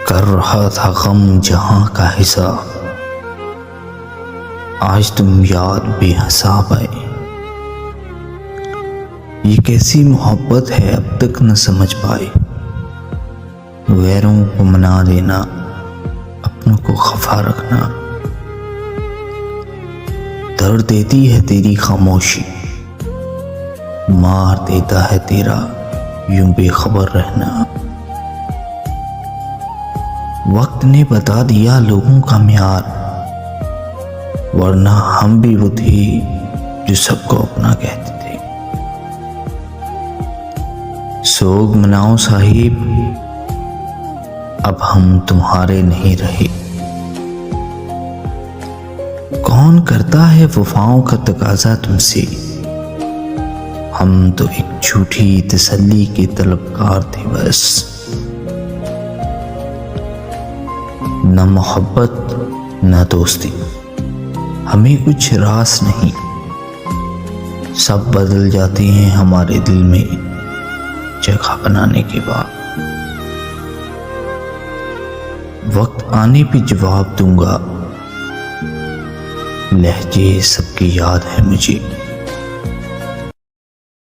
कर रहा था गम जहां का हिसाब, आज तुम याद बेहिसाब आए। ये कैसी मोहब्बत है अब तक न समझ पाए, गैरों को मना देना, अपनों को खफा रखना। दर्द देती है तेरी खामोशी, मार देता है तेरा यूं बेखबर रहना। वक्त ने बता दिया लोगों का म्यार, वरना हम भी वो थे जो सबको अपना कहते थे। सोग मनाओ साहिब, अब हम तुम्हारे नहीं रहे। कौन करता है वफाओं का तकाजा तुमसे, हम तो एक झूठी तसल्ली के तलबकार थे बस। न मोहब्बत न दोस्ती, हमें कुछ रास नहीं। सब बदल जाते हैं हमारे दिल में जगह बनाने के बाद। वक्त आने पे जवाब दूंगा, लहजे सबकी याद है मुझे।